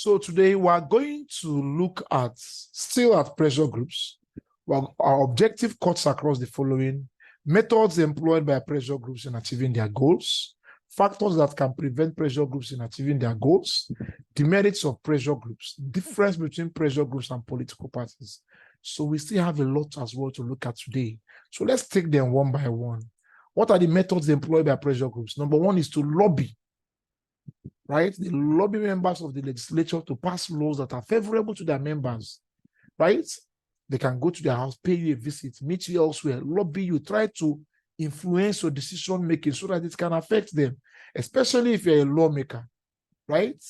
So today we are going to look at, still at pressure groups. Well, our objective cuts across the following: methods employed by pressure groups in achieving their goals, factors that can prevent pressure groups in achieving their goals, demerits of pressure groups, difference between pressure groups and political parties. So we still have a lot as well to look at today. So let's take them one by one. What are the methods employed by pressure groups? Number one is to lobby, right? They lobby members of the legislature to pass laws that are favorable to their members, right? They can go to their house, pay you a visit, meet you elsewhere, lobby you, try to influence your decision making so that it can affect them, especially if you're a lawmaker, right?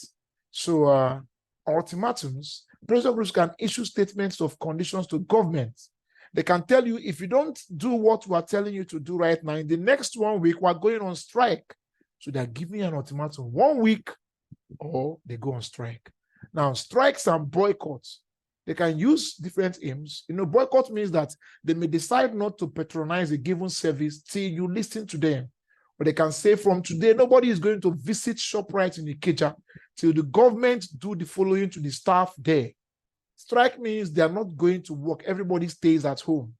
So ultimatums, pressure groups can issue statements of conditions to government. They can tell you, if you don't do what we're telling you to do right now, in the next 1 week, we're going on strike. So they're giving you an ultimatum, 1 week, or they go on strike. Now, strikes and boycotts, they can use different aims. Boycott means that they may decide not to patronize a given service till you listen to them. Or they can say, from today, nobody is going to visit ShopRite in Ikeja till the government do the following to the staff there. Strike means they are not going to work. Everybody stays at home.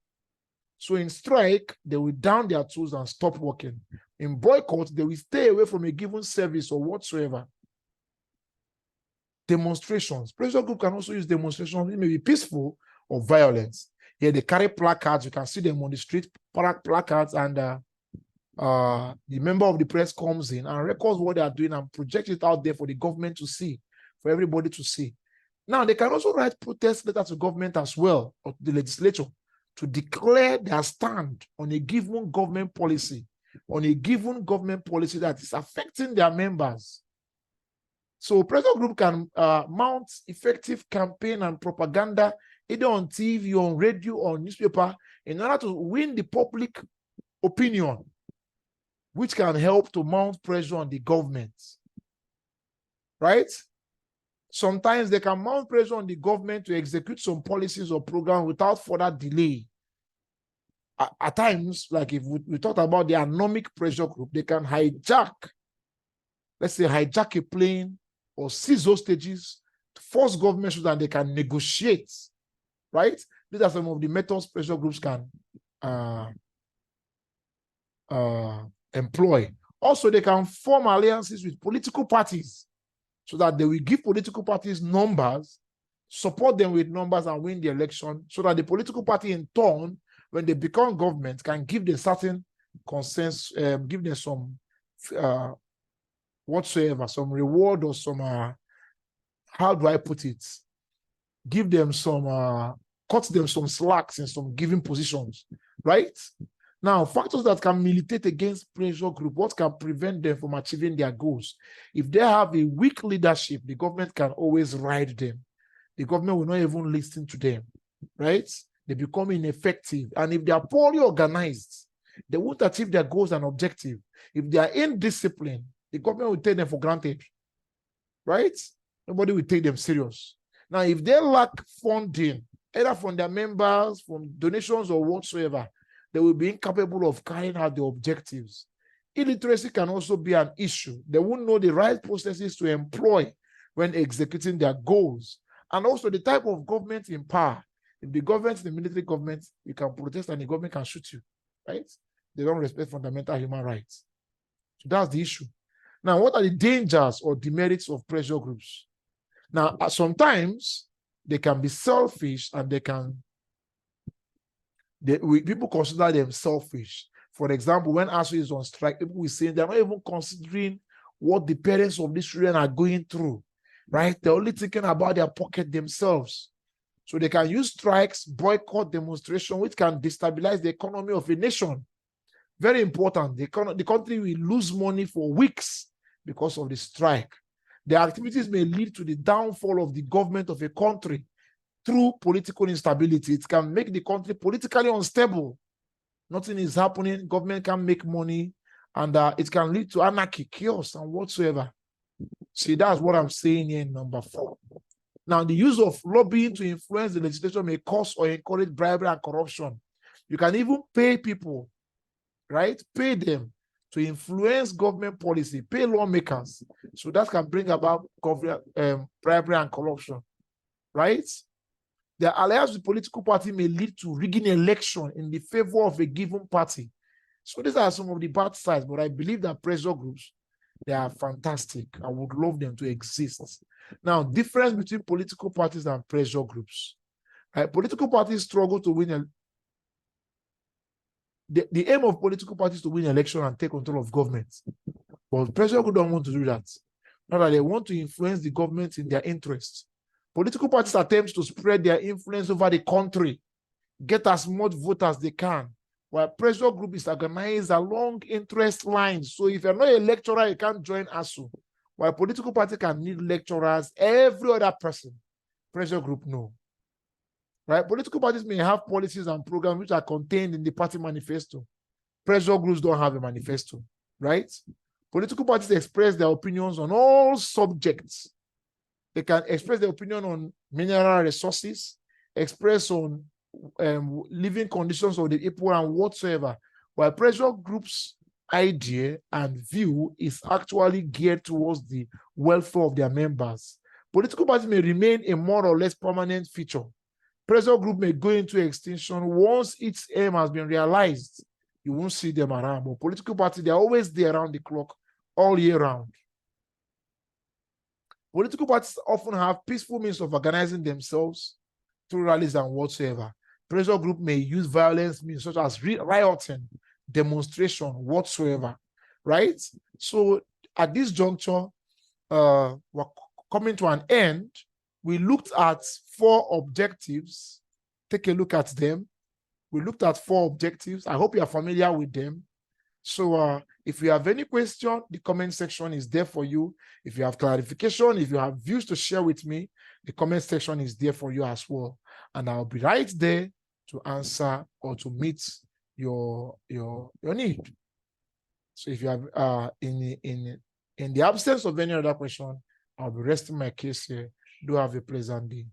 So in strike, they will down their tools and stop working. In boycott, they will stay away from a given service or whatsoever. Demonstrations. Pressure group can also use demonstrations. It may be peaceful or violent. Here they carry placards. You can see them on the street, placards, and the member of the press comes in and records what they are doing and projects it out there for the government to see, for everybody to see. Now, they can also write protest letters to government as well, or to the legislature, to declare their stand on a given government policy, that is affecting their members. So pressure group can mount effective campaign and propaganda either on TV, on radio, or newspaper in order to win the public opinion, which can help to mount pressure on the government, right? Sometimes they can mount pressure on the government to execute some policies or programs without further delay. At times, like if we talked about the anomic pressure group, they can hijack a plane or seize hostages to force government so that they can negotiate, right? These are some of the methods pressure groups can employ. Also, they can form alliances with political parties so that they will give political parties numbers, support them with numbers, and win the election, so that the political party in turn, when they become government, can give them certain consensus, give them some whatsoever, some reward or some, how do I put it? Give them some, cut them some slacks in some given positions, right? Now, factors that can militate against pressure group, what can prevent them from achieving their goals? If they have a weak leadership, the government can always ride them. The government will not even listen to them, right? They become ineffective. And if they are poorly organized, they won't achieve their goals and objectives. If they are indisciplined, the government will take them for granted, right? Nobody will take them serious. Now, if they lack funding, either from their members, from donations or whatsoever, they will be incapable of carrying out their objectives. Illiteracy can also be an issue. They won't know the right processes to employ when executing their goals. And also the type of government in power. If the government is the military government, you can protest and the government can shoot you, right? They don't respect fundamental human rights. So that's the issue. Now, what are the dangers or demerits of pressure groups? Now, sometimes they can be selfish and people consider them selfish. For example, when ASUU is on strike, people will say they're not even considering what the parents of these children are going through, right? They're only thinking about their pocket themselves. So they can use strikes, boycott, demonstration, which can destabilize the economy of a nation. Very important. The country will lose money for weeks because of the strike. The activities may lead to the downfall of the government of a country through political instability. It can make the country politically unstable. Nothing is happening. Government can make money, and it can lead to anarchy, chaos, and whatsoever. See, that's what I'm saying here in number 4. Now, the use of lobbying to influence the legislation may cause or encourage bribery and corruption. You can even pay people, right? Pay them to influence government policy, pay lawmakers, so that can bring about bribery and corruption, right? The alliance with political party may lead to rigging election in the favor of a given party. So these are some of the bad sides, but I believe that pressure groups, they are fantastic. I would love them to exist. Now, difference between political parties and pressure groups. Right? Political parties struggle to win. The aim of political parties is to win election and take control of government. But pressure groups don't want to do that. Not that they want to influence the government in their interests. Political parties attempt to spread their influence over the country, get as much vote as they can, while pressure group is organized along interest lines. So if you're not a lecturer, you can't join ASU. While political party can need lecturers, every other person. Pressure group, no. Right? Political parties may have policies and programs which are contained in the party manifesto. Pressure groups don't have a manifesto, right? Political parties express their opinions on all subjects. They can express their opinion on mineral resources, express on living conditions of the people and whatsoever, while pressure groups' idea and view is actually geared towards the welfare of their members. Political parties may remain a more or less permanent feature. Pressure group may go into extinction once its aim has been realized. You won't see them around, but political parties, they're always there around the clock, all year round. Political parties often have peaceful means of organizing themselves through rallies and whatsoever. Pressure group may use violence means such as rioting, demonstration, whatsoever, right? So at this juncture, we're coming to an end. We looked at 4 objectives. Take a look at them. We looked at 4 objectives. I hope you are familiar with them. So if you have any question, the comment section is there for you. If you have clarification, if you have views to share with me, the comment section is there for you as well. And I'll be right there to answer or to meet your need. So if you have in the absence of any other question, I'll be resting my case here. Do have a pleasant day.